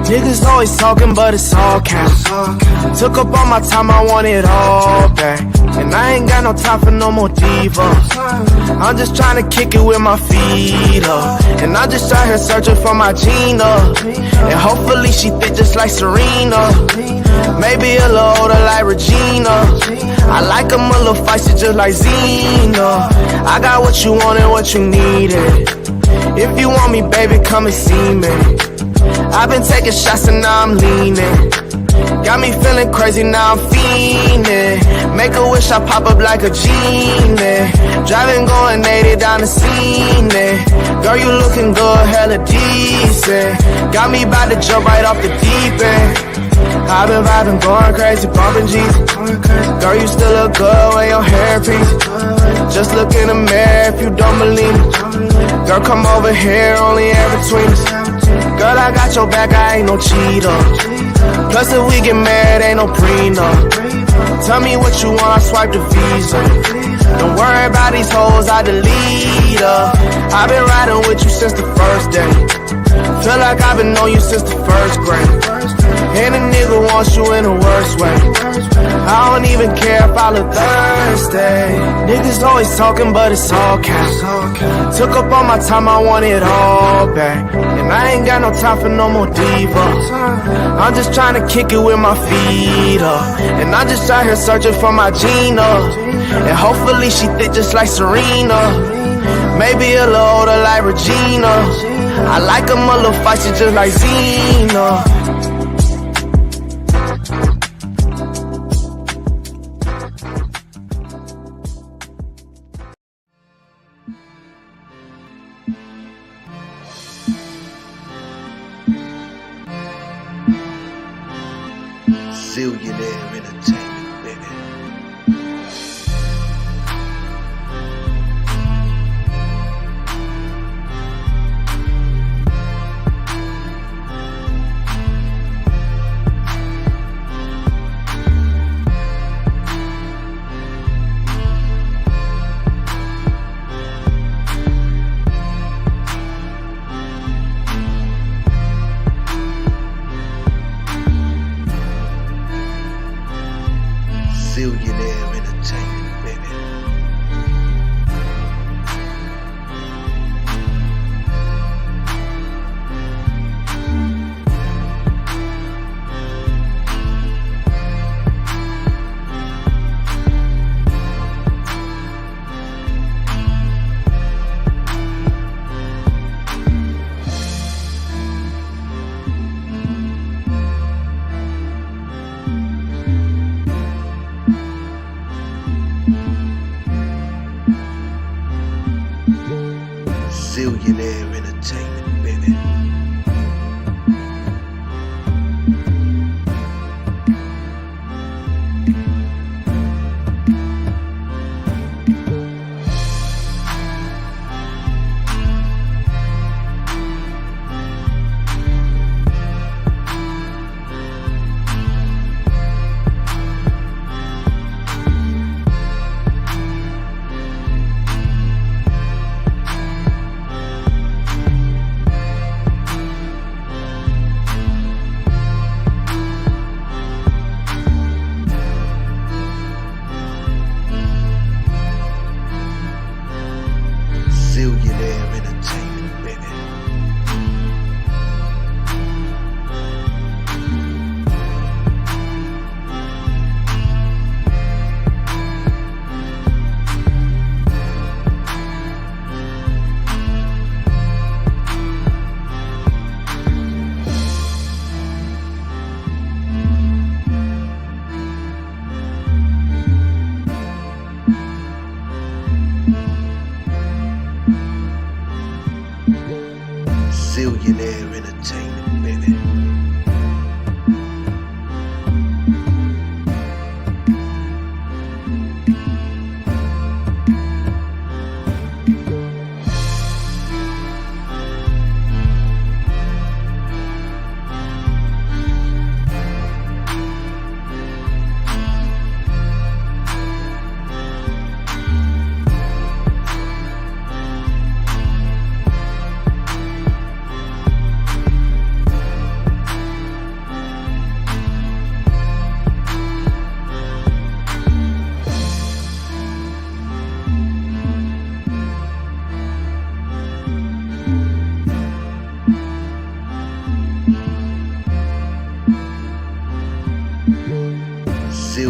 Niggas always talking, but it's all cap. Took up all my time, I want it all back. And I ain't got no time for no more divas. I'm just trying to kick it with my feet up. And I'm just out here searching for my Gina. And hopefully she thick just like Serena. Maybe a little older like Regina. I like 'em a little feisty just like Zena. I got what you want and what you needed. If you want me, baby, come and see me. I've been taking shots and now I'm leaning. Got me feeling crazy, now I'm fiending. Make a wish, I pop up like a genie. Driving, going 80 down the scene. Girl, you looking good, hella decent. Got me about to jump right off the deep end. I've been vibing, going crazy, bumping G's. Girl, you still look good when your hair piece. Just look in the mirror if you don't believe me. Girl, come over here, only air between us. Girl, I got your back, I ain't no cheater. Plus if we get married, ain't no prenup. Tell me what you want, I swipe the visa. Don't worry about these hoes, I delete her. I've been riding with you since the first day. Feel like I've been on you since the first grade. And a nigga wants you in the worst way. I don't even care if I look thirsty. Niggas always talking, but it's all cap. Took up all my time, I want it all back. And I ain't got no time for no more divas. I'm just trying to kick it with my feet up. And I'm just out here searching for my Gina. And hopefully she thick just like Serena. Maybe a little older like Regina. I like 'em a little feisty just like Zena. Zillionaire Entertainment, baby. Zillionaire Entertainment, baby. Zillionaire Entertainment, baby. Zillionaire Entertainment, baby. Zillionaire Entertainment, baby.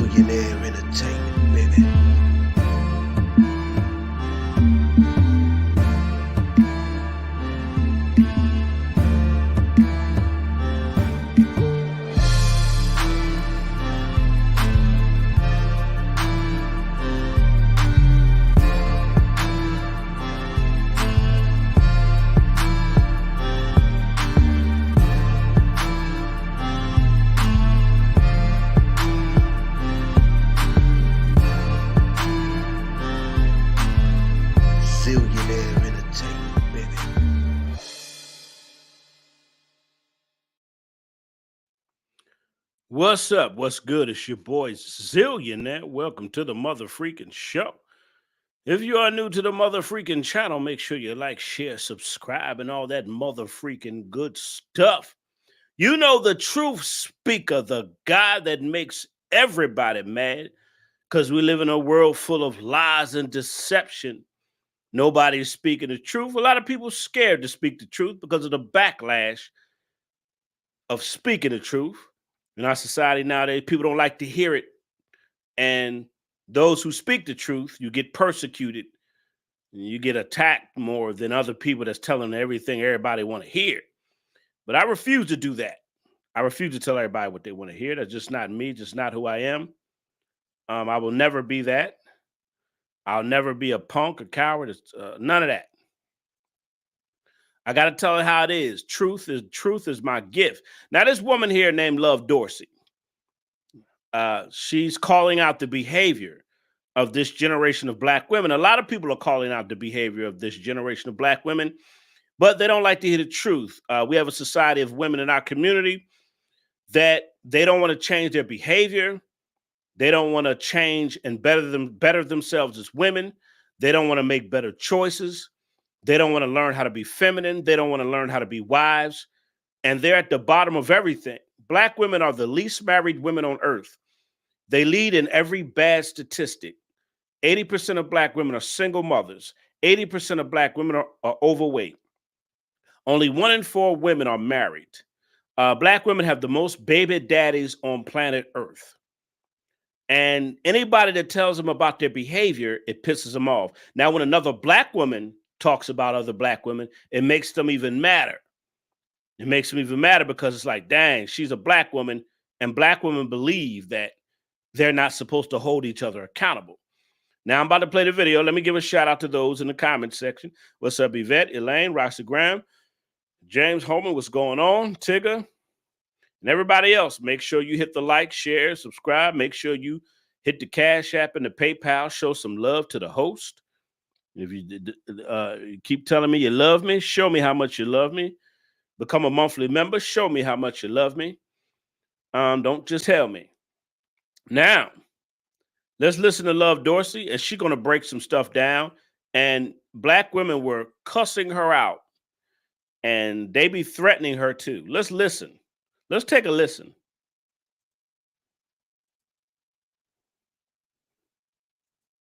Zillionaire entertainment, baby. Zillionaire entertainment, baby. What's up? What's good? It's your boy Zillionaire. Welcome to the Mother Freaking Show. If you are new to the Mother Freaking channel, make sure you like, share, subscribe, and all that mother freaking good stuff. You know the truth speaker, the guy that makes everybody mad because we live in a world full of lies and deception. Nobody's speaking the truth. A lot of people scared to speak the truth because of the backlash of speaking the truth. In our society nowadays, people don't like to hear it. And those who speak the truth, you get persecuted. You get attacked more than other people that's telling everything everybody want to hear. But I refuse to do that. I refuse to tell everybody what they want to hear. That's just not me, just not who I am. I will never be that. I'll never be a punk, a coward, none of that. I got to tell it how it is. Truth is my gift. Now, this woman here named Love Dorsey, she's calling out the behavior of this generation of black women. A lot of people are calling out the behavior of this generation of black women, but they don't like to hear the truth. We have a society of women in our community that they don't want to change their behavior. They don't want to change and better themselves as women. They don't want to make better choices. They don't want to learn how to be feminine. They don't want to learn how to be wives. And they're at the bottom of everything. Black women are the least married women on earth. They lead in every bad statistic. 80% of black women are single mothers. 80% of black women are overweight. Only 1 in 4 women are married. Black women have the most baby daddies on planet Earth. And anybody that tells them about their behavior, it pisses them off. Now, when another black woman talks about other black women, it makes them even madder. It makes them even madder because it's like, dang, she's a black woman, and black women believe that they're not supposed to hold each other accountable. Now, I'm about to play the video. Let me give a shout out to those in the comment section. What's up, Yvette, Elaine, Roxy Graham, James Holman, what's going on, Tigger, and everybody else. Make sure you hit the like, share, subscribe. Make sure you hit the Cash App and the PayPal. Show some love to the host. If you keep telling me you love me, show me how much you love me. Become a monthly member. Show me how much you love me. Don't just tell me. Now, let's listen to Love Dorsey, and she's going to break some stuff down. And black women were cussing her out, and they be threatening her too. Let's listen. Let's take a listen.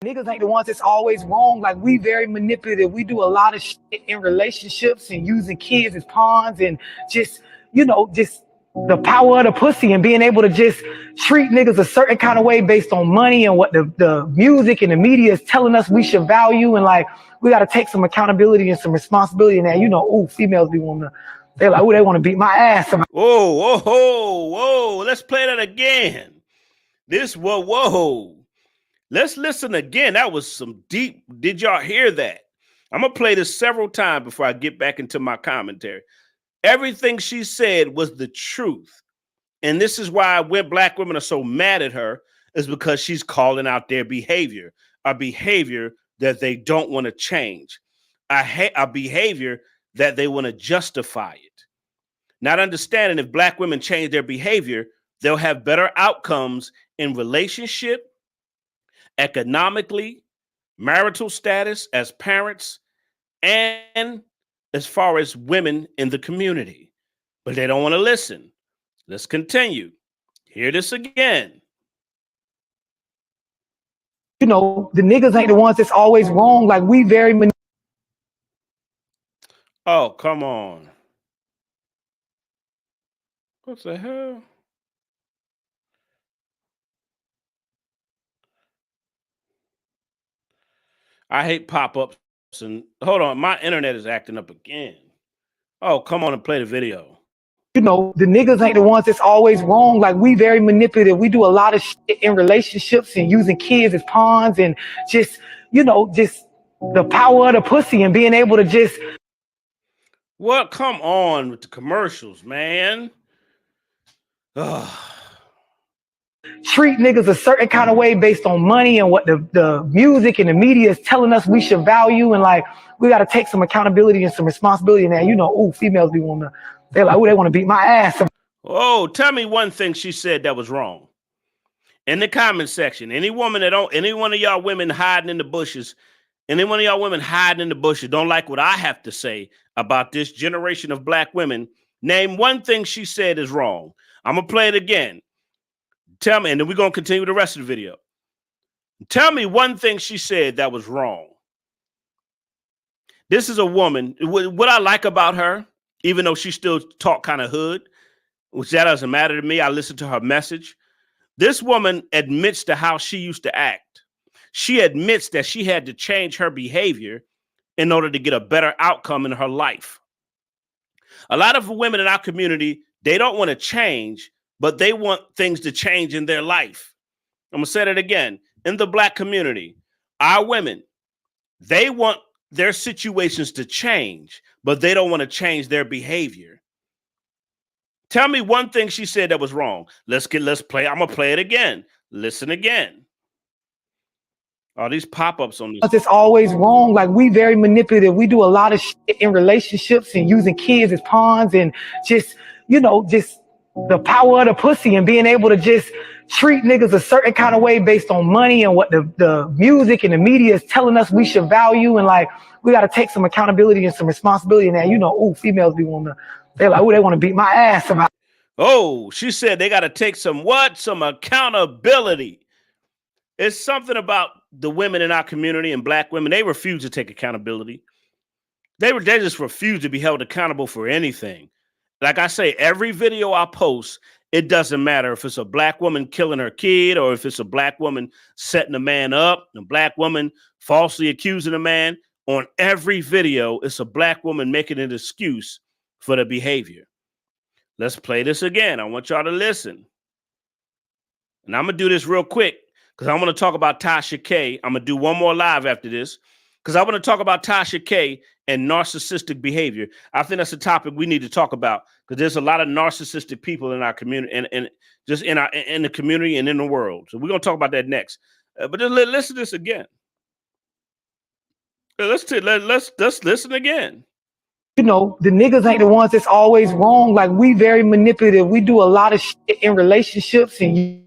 Niggas ain't the ones that's always wrong. Like, we very manipulative. We do a lot of shit in relationships and using kids as pawns and just, just the power of the pussy and being able to just treat niggas a certain kind of way based on money and what the music and the media is telling us we should value. And like, we got to take some accountability and some responsibility in that. Females be wanting to, they're like, they want to beat my ass. Whoa, whoa, whoa, whoa. Let's play that again. Whoa. Let's listen again. That was some deep. Did y'all hear that? I'm going to play this several times before I get back into my commentary. Everything she said was the truth. And this is why when black women are so mad at her is because she's calling out their behavior, a behavior that they don't want to change, a behavior that they want to justify it. Not understanding if black women change their behavior, they'll have better outcomes in relationship, economically, marital status, as parents, and as far as women in the community. But they don't want to listen. Let's continue. Hear this again. The niggas ain't the ones that's always wrong. Like, we very Oh, come on. What the hell? I hate pop-ups. And hold on, my internet is acting up again. Oh, come on and play the video. You know, the niggas ain't the ones that's always wrong. Like, we very manipulative. We do a lot of shit in relationships and using kids as pawns and just, you know, just the power of the pussy and being able to just. What? Come on with the commercials, man. Ugh. Treat niggas a certain kind of way based on money and what the music and the media is telling us we should value. And like, we got to take some accountability and some responsibility. And you know, ooh, females be wanting to, they're like, ooh, they want to beat my ass. Oh, tell me one thing she said that was wrong. In the comment section, any one of y'all women hiding in the bushes, any one of y'all women hiding in the bushes don't like what I have to say about this generation of black women, name one thing she said is wrong. I'm going to play it again. Tell me, and then we're going to continue the rest of the video. Tell me one thing she said that was wrong. This is a woman. What I like about her, even though she still talk kind of hood, which that doesn't matter to me. I listen to her message. This woman admits to how she used to act. She admits that she had to change her behavior in order to get a better outcome in her life. A lot of women in our community, they don't want to change, but they want things to change in their life. I'm going to say that again. In the black community, our women, they want their situations to change, but they don't want to change their behavior. Tell me one thing she said that was wrong. Let's play. I'm going to play it again. Listen again. All these pop-ups on this. It's always wrong. Like, we very manipulative. We do a lot of shit in relationships and using kids as pawns and just, you know, just the power of the pussy and being able to just treat niggas a certain kind of way based on money and what the music and the media is telling us we should value. And like, we got to take some accountability and some responsibility. And you know, ooh, females be wanting to, they're like, ooh, they want to beat my ass about. Oh, she said they got to take some what? Some accountability. It's something about the women in our community and black women. They refuse to take accountability. They just refuse to be held accountable for anything. Like I say, every video I post, it doesn't matter if it's a black woman killing her kid or if it's a black woman setting a man up, a black woman falsely accusing a man. On every video, it's a black woman making an excuse for the behavior. Let's play this again. I want y'all to listen. And I'm going to do this real quick because I want to talk about Tasha K. I'm going to do one more live after this because I want to talk about Tasha K and narcissistic behavior. I think that's a topic we need to talk about because there's a lot of narcissistic people in our community and just in the community and in the world. So we're going to talk about that next. But just listen to this again. Let's listen again. You know, the niggas ain't the ones that's always wrong. Like, we very manipulative. We do a lot of shit in relationships and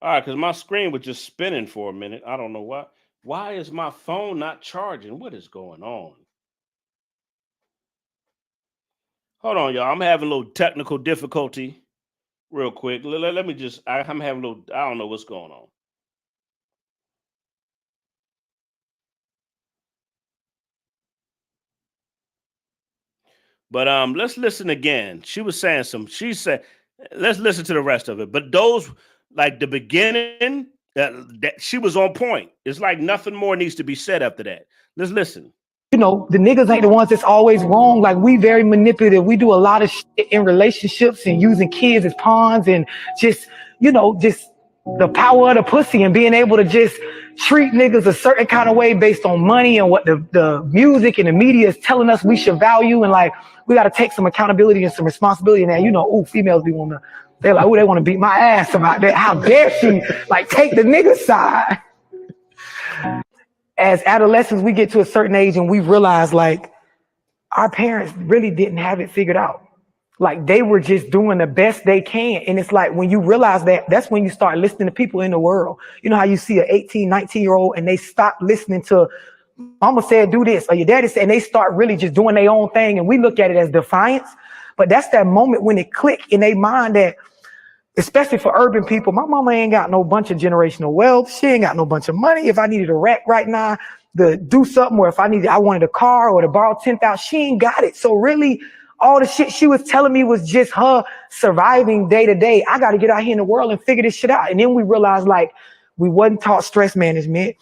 All right, because my screen was just spinning for a minute. I don't know why. Why is my phone not charging? What is going on? Hold on, y'all. I'm having a little technical difficulty real quick. Let me just, I'm having a little, I don't know what's going on. But let's listen again. She said, let's listen to the rest of it. But those, like the beginning, that she was on point. It's like nothing more needs to be said after that. Let's listen. you know, the niggas ain't the ones that's always wrong. Like, we very manipulative. We do a lot of shit in relationships and using kids as pawns and just, you know, just the power of the pussy and being able to just treat niggas a certain kind of way based on money and what the music and the media is telling us we should value. And like, we got to take some accountability and some responsibility. And you know, ooh, females be wanting to, they're like, ooh, they want to beat my ass about that. How dare she like take the nigga side? as adolescents, we get to a certain age and we realize like our parents really didn't have it figured out. Like they were just doing the best they can. And it's like when you realize that, that's when you start listening to people in the world. You know how you see an 18, 19-year-old and they stop listening to mama said do this or your daddy said, and they start really just doing their own thing. And we look at it as defiance. But that's that moment when it click in their mind that, especially for urban people, my mama ain't got no bunch of generational wealth. She ain't got no bunch of money. If I needed a rack right now to do something, or if I wanted a car or to borrow 10,000, she ain't got it. So really, all the shit she was telling me was just her surviving day to day. I got to get out here in the world and figure this shit out. And then we realized like we wasn't taught stress management.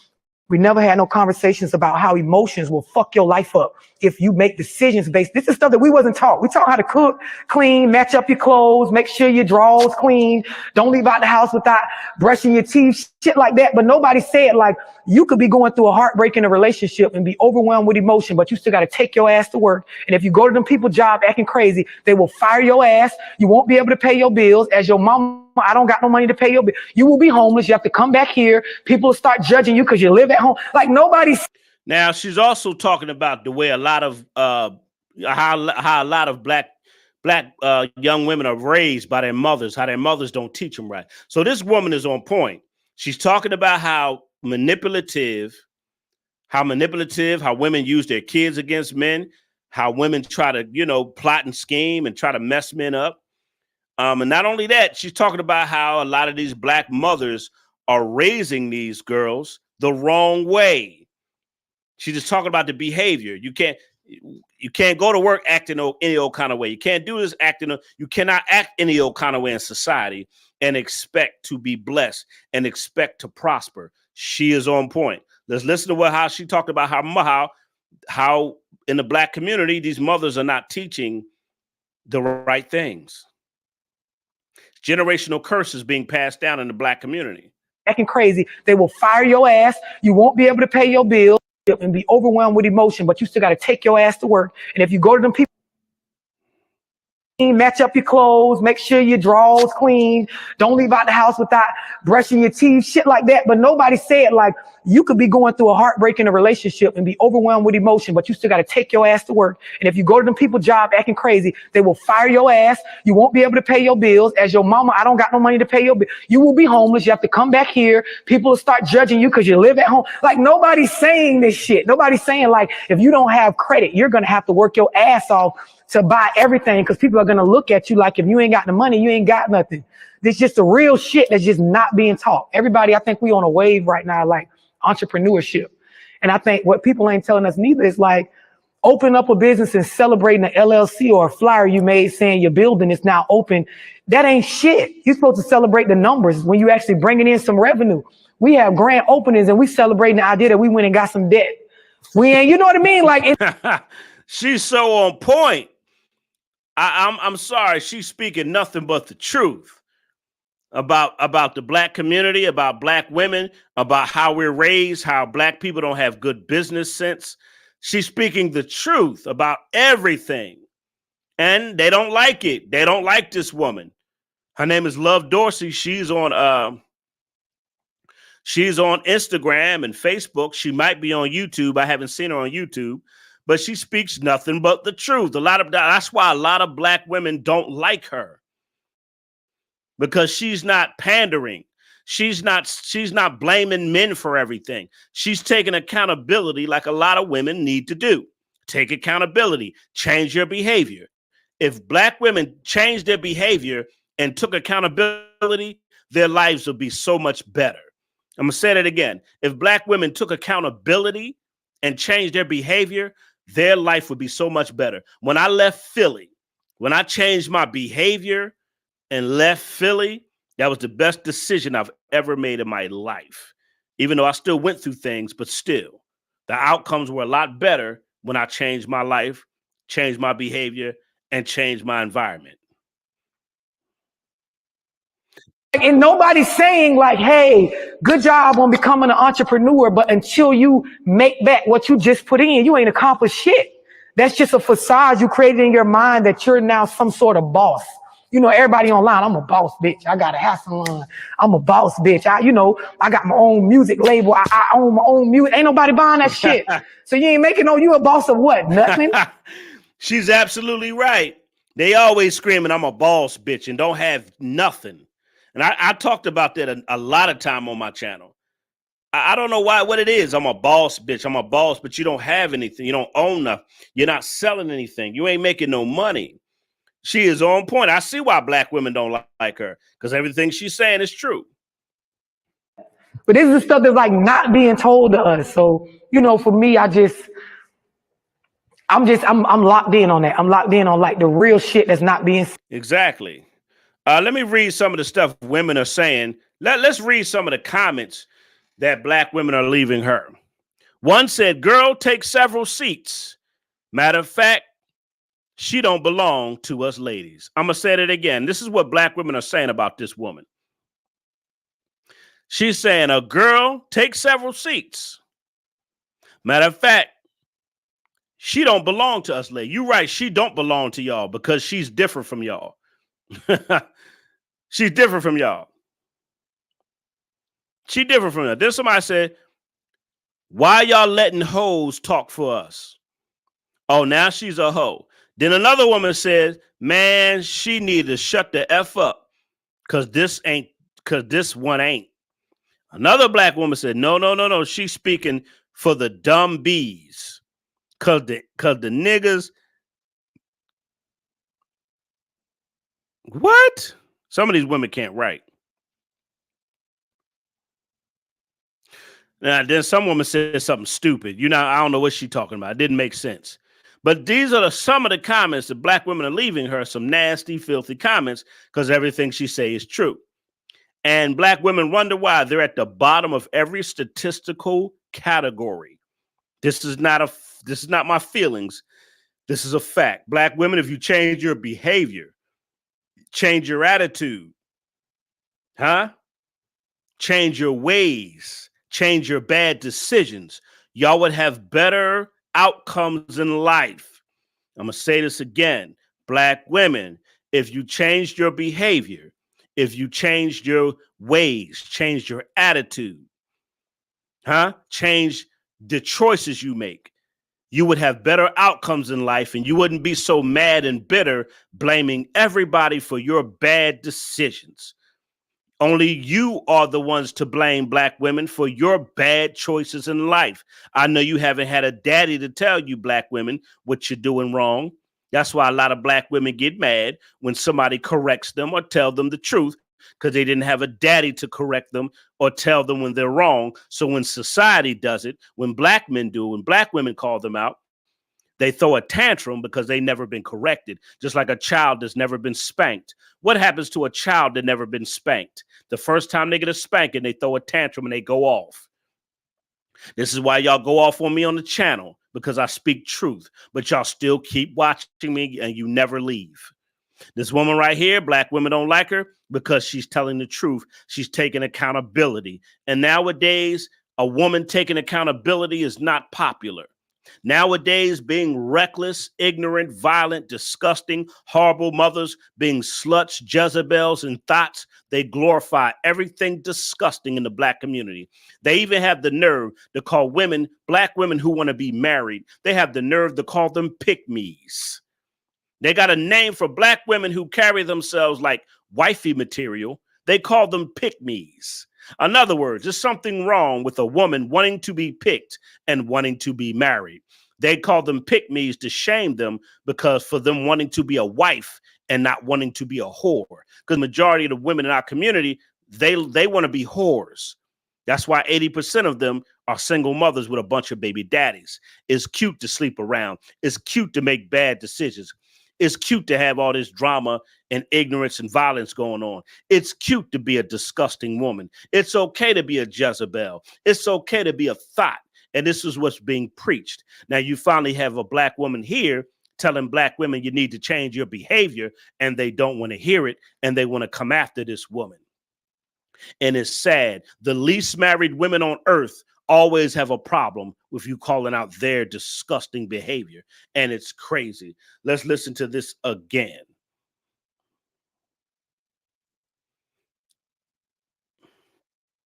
We never had no conversations about how emotions will fuck your life up if you make decisions based. This is stuff that we wasn't taught. We taught how to cook, clean, match up your clothes, make sure your drawers clean, don't leave out the house without brushing your teeth, shit like that. But nobody said like you could be going through a heartbreak in a relationship and be overwhelmed with emotion, but you still got to take your ass to work. And if you go to them people's job acting crazy, they will fire your ass. You won't be able to pay your bills. As your mama, I don't got no money to pay your bill. You will be homeless. You have to come back here. People will start judging you because you live at home. Like nobody's. Now she's also talking about the way a lot of how a lot of black young women are raised by their mothers, how their mothers don't teach them right. So this woman is on point. She's talking about how manipulative, how women use their kids against men, how women try to, plot and scheme and try to mess men up. And not only that, she's talking about how a lot of these black mothers are raising these girls the wrong way. She's just talking about the behavior. You can't go to work acting any old kind of way. You can't do this you cannot act any old kind of way in society and expect to be blessed and expect to prosper. She is on point. Let's listen to how she talked about how in the black community, these mothers are not teaching the right things. Generational curses being passed down in the black community. Acting crazy. They will fire your ass. You won't be able to pay your bills and be overwhelmed with emotion, but you still got to take your ass to work. And if you go to them people, match up your clothes, make sure your drawers clean, don't leave out the house without brushing your teeth, shit like that. But nobody said like you could be going through a heartbreak in a relationship and be overwhelmed with emotion, but you still got to take your ass to work. And if you go to them people's job acting crazy, they will fire your ass. You won't be able to pay your bills. As your mama, I don't got no money to pay your bill. You will be homeless. You have to come back here. People will start judging you because you live at home. Like nobody's saying this shit. Nobody's saying like if you don't have credit, you're going to have to work your ass off to buy everything because people are going to look at you like if you ain't got the money, you ain't got nothing. This just the real shit that's just not being taught. Everybody, I think we on a wave right now, like entrepreneurship. And I think what people ain't telling us neither is like opening up a business and celebrating an LLC or a flyer you made saying your building is now open. That ain't shit. You're supposed to celebrate the numbers when you actually bringing in some revenue. We have grand openings and we celebrating the idea that we went and got some debt. We ain't, you know what I mean? Like she's so on point. I'm sorry. She's speaking nothing but the truth about the black community, about black women, about how we're raised, how black people don't have good business sense. She's speaking the truth about everything. And they don't like it. They don't like this woman. Her name is Love Dorsey. She's on Instagram and Facebook. She might be on YouTube. I haven't seen her on YouTube. But she speaks nothing but the truth. That's why a lot of black women don't like her, because she's not pandering. She's not blaming men for everything. She's taking accountability like a lot of women need to do. Take accountability, change your behavior. If black women changed their behavior and took accountability, their lives would be so much better. I'm going to say that again. If black women took accountability and changed their behavior, their life would be so much better. When I left Philly, when I changed my behavior and left Philly, that was the best decision I've ever made in my life. Even though I still went through things, but still, the outcomes were a lot better when I changed my life, changed my behavior, and changed my environment. And nobody's saying like, hey, good job on becoming an entrepreneur, but until you make back what you just put in, you ain't accomplished shit. That's just a facade you created in your mind that you're now some sort of boss. You know, everybody online, I'm a boss bitch. I got a hair salon. I'm a boss bitch. I got my own music label. I own my own music. Ain't nobody buying that shit. So you ain't making you a boss of what? Nothing. She's absolutely right. They always screaming, I'm a boss bitch, and don't have nothing. And I talked about that a lot of time on my channel. I don't know what it is. I'm a boss bitch. I'm a boss, but you don't have anything. You don't own nothing. You're not selling anything. You ain't making no money. She is on point. I see why black women don't like her, because everything she's saying is true. But this is the stuff that's like not being told to us. So, you know, for me, I'm locked in on that. I'm locked in on like the real shit that's not being. Exactly. Let me read some of the stuff women are saying. Let's read some of the comments that black women are leaving her. One said, girl, take several seats. Matter of fact, she don't belong to us ladies. I'm going to say it again. This is what black women are saying about this woman. She's saying, a girl, take several seats. Matter of fact, she don't belong to us ladies. You're right. She don't belong to y'all because she's different from y'all. She's different from y'all. She different from y'all. Then somebody said, why y'all letting hoes talk for us? Oh, now she's a hoe. Then another woman says, man, she need to shut the F up because this one ain't. Another black woman said, no. She's speaking for the dumb bees because the niggas. What? Some of these women can't write. Now, then some woman said something stupid. I don't know what she's talking about. It didn't make sense. But these are some of the comments that black women are leaving her, some nasty, filthy comments, because everything she say is true. And black women wonder why they're at the bottom of every statistical category. This is not my feelings. This is a fact. Black women, if you change your behavior, change your attitude, change your ways, change your bad decisions, y'all would have better outcomes in life. I'm going to say this again. Black women, if you changed your behavior, if you changed your ways, changed your attitude, change the choices you make, you would have better outcomes in life and you wouldn't be so mad and bitter blaming everybody for your bad decisions. Only you are the ones to blame, black women, for your bad choices in life. I know you haven't had a daddy to tell you, black women, what you're doing wrong. That's why a lot of black women get mad when somebody corrects them or tell them the truth, because they didn't have a daddy to correct them or tell them when they're wrong. So when society does it, when black men do, when black women call them out, they throw a tantrum because they never been corrected, just like a child that's never been spanked. What happens to a child that never been spanked? The first time they get a spanking, they throw a tantrum and they go off. This is why y'all go off on me on the channel, because I speak truth, but y'all still keep watching me and you never leave. This woman right here, black women don't like her because she's telling the truth. She's taking accountability. And nowadays, a woman taking accountability is not popular. Nowadays, being reckless, ignorant, violent, disgusting, horrible mothers, being sluts, Jezebels, and thoughts, they glorify everything disgusting in the black community. They even have the nerve to call women, black women who want to be married, they have the nerve to call them pick-me's. They got a name for black women who carry themselves like wifey material. They call them pick-me's. In other words, there's something wrong with a woman wanting to be picked and wanting to be married. They call them pick-me's to shame them, because for them wanting to be a wife and not wanting to be a whore. Because the majority of the women in our community, they want to be whores. That's why 80% of them are single mothers with a bunch of baby daddies. It's cute to sleep around. It's cute to make bad decisions. It's cute to have all this drama and ignorance and violence going on. It's cute to be a disgusting woman. It's okay to be a Jezebel. It's okay to be a thought. And this is what's being preached. Now you finally have a black woman here telling black women you need to change your behavior, and they don't want to hear it, and they want to come after this woman. And it's sad. The least married women on earth always have a problem with you calling out their disgusting behavior. And it's crazy. Let's listen to this again.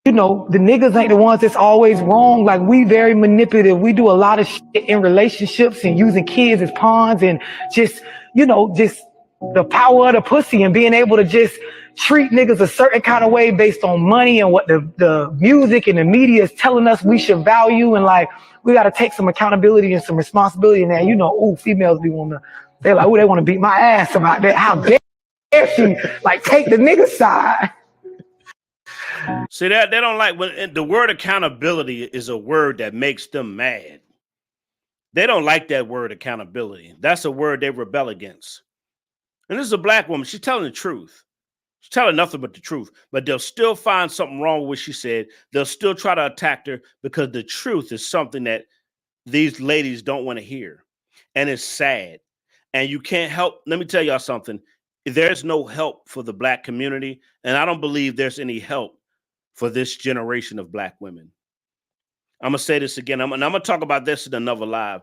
You know, the niggas ain't the ones that's always wrong. Like, we very manipulative. We do a lot of shit in relationships and using kids as pawns and just, you know, just the power of the pussy and being able to just treat niggas a certain kind of way based on money and what the music and the media is telling us we should value. And like, we got to take some accountability and some responsibility. And you know, ooh, females be wanting to, they're like, ooh, they want to beat my ass about that. How dare she like take the nigga side? See, that they don't like when the word accountability is a word that makes them mad. They don't like that word accountability. That's a word they rebel against. And this is a black woman. She's telling the truth. She's telling nothing but the truth. But they'll still find something wrong with what she said. They'll still try to attack her because the truth is something that these ladies don't want to hear. And it's sad. And you can't help. Let me tell y'all something. There's no help for the black community. And I don't believe there's any help for this generation of black women. I'm going to say this again. I'm going to talk about this in another live.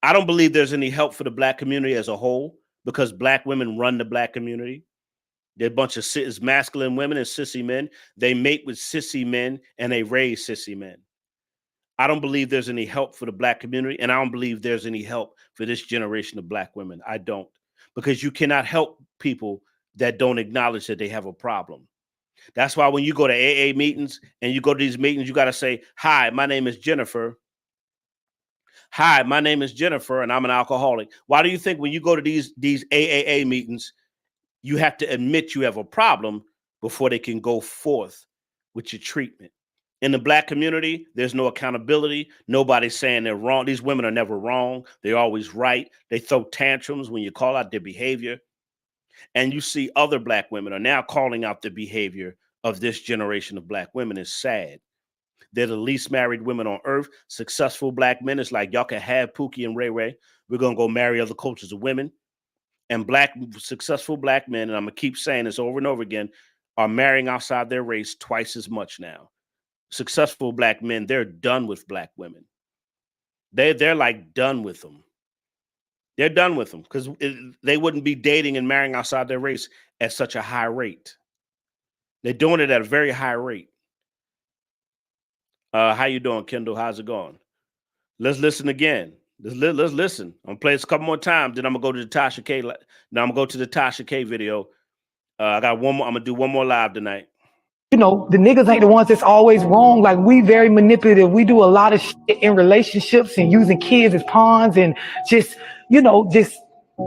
I don't believe there's any help for the black community as a whole because black women run the black community. They're a bunch of masculine women and sissy men. They mate with sissy men and they raise sissy men. I don't believe there's any help for the black community, and I don't believe there's any help for this generation of black women. I don't, because you cannot help people that don't acknowledge that they have a problem. That's why when you go to AA meetings and you go to these meetings, you got to say, hi, my name is Jennifer. Hi, my name is Jennifer, and I'm an alcoholic. Why do you think when you go to these AAA meetings, you have to admit you have a problem before they can go forth with your treatment? In the black community, there's no accountability. Nobody's saying they're wrong. These women are never wrong. They're always right. They throw tantrums when you call out their behavior. And you see other black women are now calling out the behavior of this generation of black women. It's sad. They're the least married women on earth. Successful black men. It's like, y'all can have Pookie and Ray Ray. We're going to go marry other cultures of women. And successful black men, and I'm going to keep saying this over and over again, are marrying outside their race twice as much now. Successful black men, they're done with black women. They're like done with them. They're done with them because they wouldn't be dating and marrying outside their race at such a high rate. They're doing it at a very high rate. How you doing, Kendall? How's it going? Let's listen again. Let's listen. I'm gonna play this a couple more times. Then I'm gonna go to the Tasha K. Now I'm gonna go to the Tasha K video. I got one more. I'm gonna do one more live tonight. You know, the niggas ain't the ones that's always wrong. Like, we very manipulative. We do a lot of shit in relationships and using kids as pawns and just, you know, just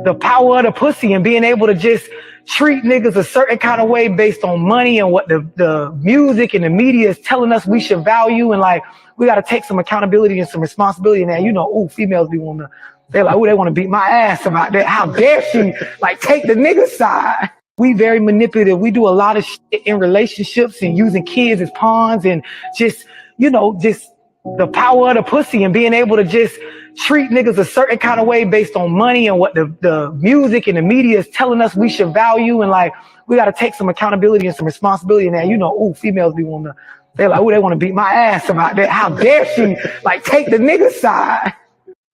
the power of the pussy and being able to just treat niggas a certain kind of way based on money and what the music and the media is telling us we should value. And like, we got to take some accountability and some responsibility. And you know, ooh, females be wanting to, they're like, ooh, they want to beat my ass about that. How dare she like take the nigga side? We very manipulative. We do a lot of shit in relationships and using kids as pawns and just, you know, just the power of the pussy and being able to just treat niggas a certain kind of way based on money and what the music and the media is telling us we should value. And like, we got to take some accountability and some responsibility. And you know, ooh, females be wanting to, they're like, ooh, they want to beat my ass about that. How dare she like take the nigga side?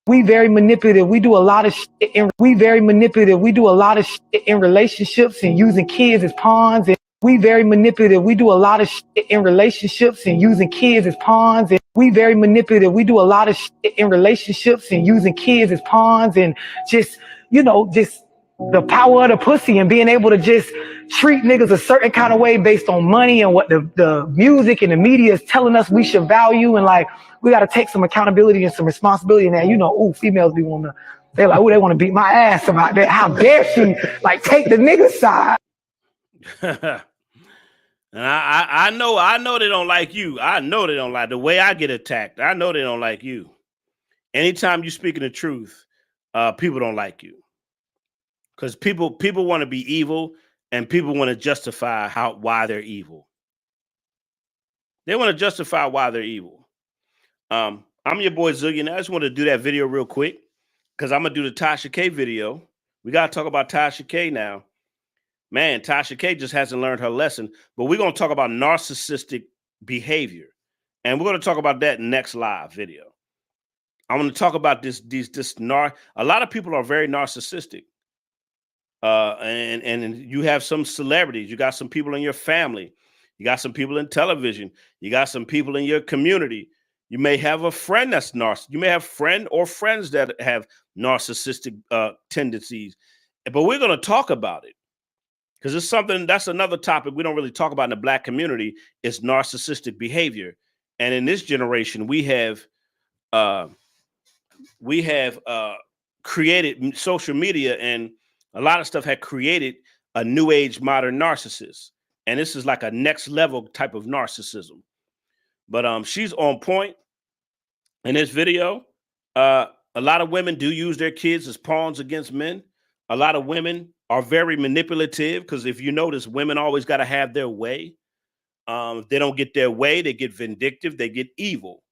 We very manipulative. We do a lot of shit we very manipulative. We do a lot of shit in relationships and using kids as pawns. And we very manipulative. We do a lot of shit in relationships and using kids as pawns. And we very manipulative. We do a lot of shit in relationships and using kids as pawns and just, you know, just the power of the pussy and being able to just treat niggas a certain kind of way based on money and what the music and the media is telling us we should value. And like, we got to take some accountability and some responsibility. And you know, ooh, females be wanting to, they're like, ooh, they want to beat my ass about that. How dare she like take the nigga side? And I know they don't like you. I know they don't like the way I get attacked. I know they don't like you. Anytime you speaking the truth, people don't like you. Because people want to be evil and people want to justify why they're evil. They want to justify why they're evil. I'm your boy Zillion. I just want to do that video real quick because I'm going to do the Tasha K video. We got to talk about Tasha K now. Man, Tasha K just hasn't learned her lesson, but we're going to talk about narcissistic behavior. And we're going to talk about that next live video. I want to talk about a lot of people are very narcissistic. And you have some celebrities, you got some people in your family. You got some people in television. You got some people in your community. You may have a friend that's narcissistic. You may have friend or friends that have narcissistic tendencies. But we're going to talk about it because it's something that's another topic we don't really talk about in the Black community is narcissistic behavior. And in this generation, we have created social media, and a lot of stuff had created a new age modern narcissist. And this is like a next level type of narcissism. But she's on point in this video. A lot of women do use their kids as pawns against men. A lot of women are very manipulative because if you notice, women always got to have their way. If they don't get their way, they get vindictive, they get evil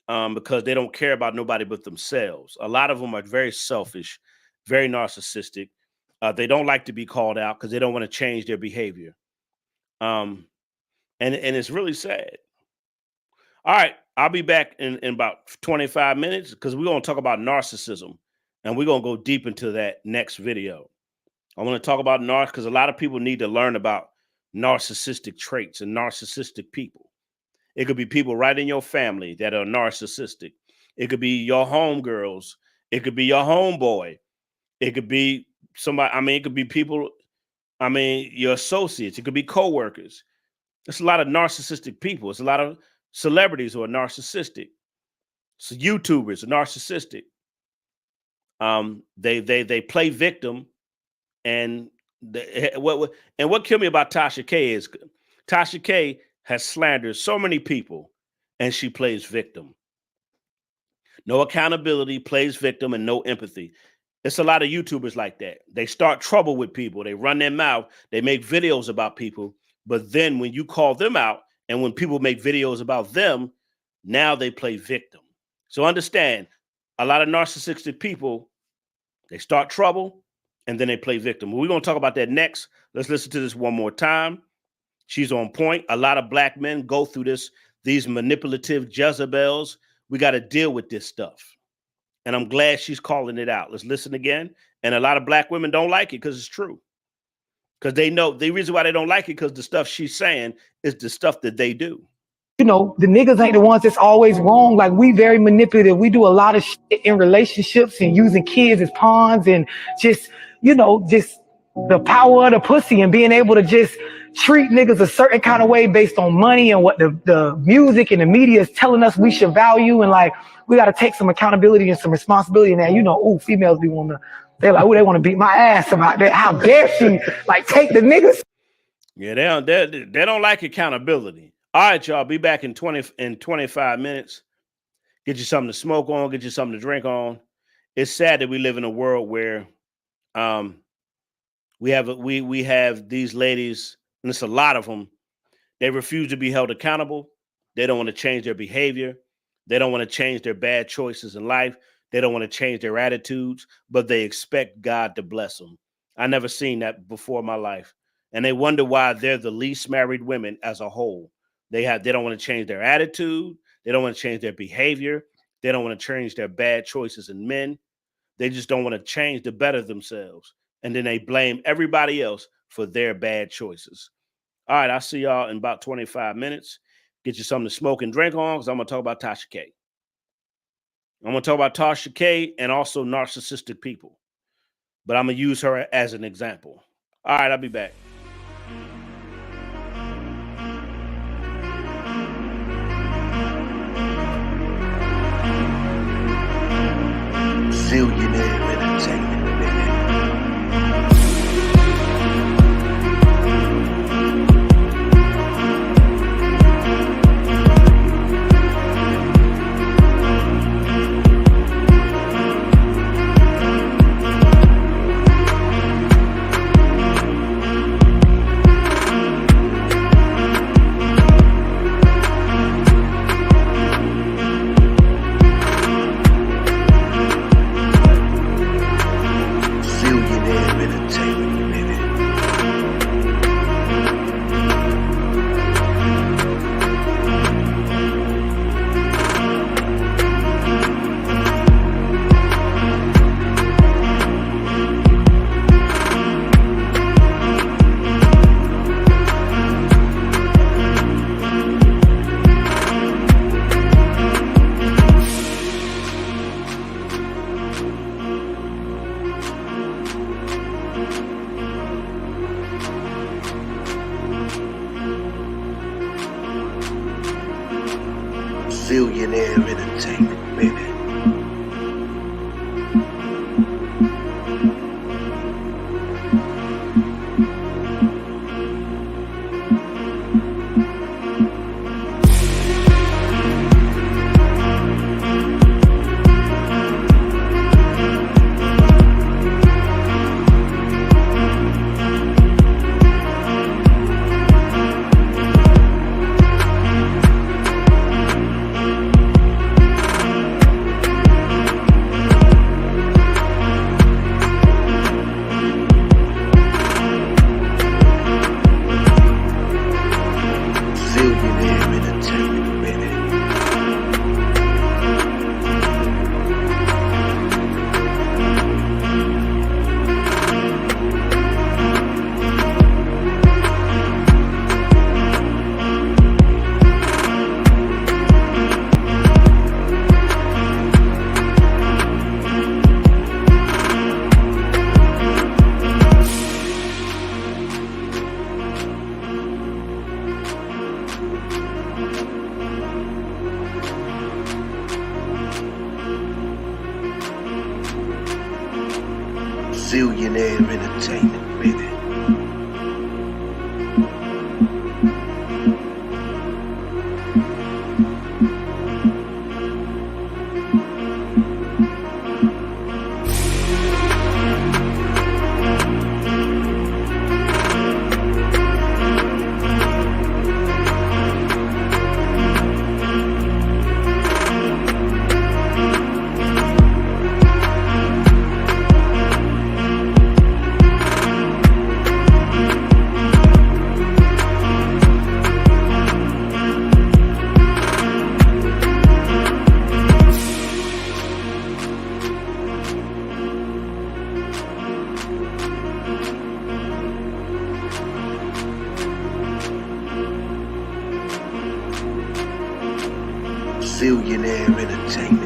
because they don't care about nobody but themselves. A lot of them are very selfish, very narcissistic. They don't like to be called out because they don't want to change their behavior. And it's really sad. All right, I'll be back in about 25 minutes because we're going to talk about narcissism, and we're going to go deep into that next video. I want to talk about narcissism because a lot of people need to learn about narcissistic traits and narcissistic people. It could be people right in your family that are narcissistic. It could be your homegirls. It could be your homeboy. It could be somebody. I mean, it could be people. I mean, your associates. It could be coworkers. It's a lot of narcissistic people. It's a lot of celebrities who are narcissistic. So YouTubers are narcissistic. They play victim, and what killed me about Tasha K is Tasha K has slandered so many people, and she plays victim. No accountability, plays victim, and no empathy. It's a lot of YouTubers like that. They start trouble with people. They run their mouth. They make videos about people. But then when you call them out and when people make videos about them, now they play victim. So understand, a lot of narcissistic people, they start trouble and then they play victim. We're going to talk about that next. Let's listen to this one more time. She's on point. A lot of Black men go through these manipulative Jezebels. We got to deal with this stuff. And I'm glad she's calling it out. Let's listen again. And a lot of Black women don't like it because it's true. Because they know the reason why they don't like it because the stuff she's saying is the stuff that they do. You know, the niggas ain't the ones that's always wrong. Like, we very manipulative. We do a lot of shit in relationships and using kids as pawns and just, you know, just the power of the pussy and being able to just treat niggas a certain kind of way based on money and what the music and the media is telling us we should value. And like, we got to take some accountability and some responsibility in that. You know, ooh, females be wanting to, they're like, oh, they want to beat my ass about that. How dare she like take the niggas? Yeah, they don't like accountability. All right, y'all, be back in 25 minutes. Get you something to smoke on, get you something to drink on. It's sad that we live in a world where we have these ladies, and it's a lot of them. They refuse to be held accountable. They don't want to change their behavior. They don't want to change their bad choices in life. They don't want to change their attitudes, but they expect God to bless them. I never seen that before in my life. And they wonder why they're the least married women as a whole. They don't want to change their attitude. They don't want to change their behavior. They don't want to change their bad choices in men. They just don't want to change to better themselves. And then they blame everybody else for their bad choices. All right, I'll see y'all in about 25 minutes. Get you something to smoke and drink on because I'm going to talk about Tasha K. I'm going to talk about Tasha K and also narcissistic people. But I'm going to use her as an example. All right, I'll be back. Zillionaire entertainment, baby. Zillionaire Entertainment, baby. Zillionaire Entertainment, baby. Zillionaire Entertainment, baby. Zillionaire Entertainment.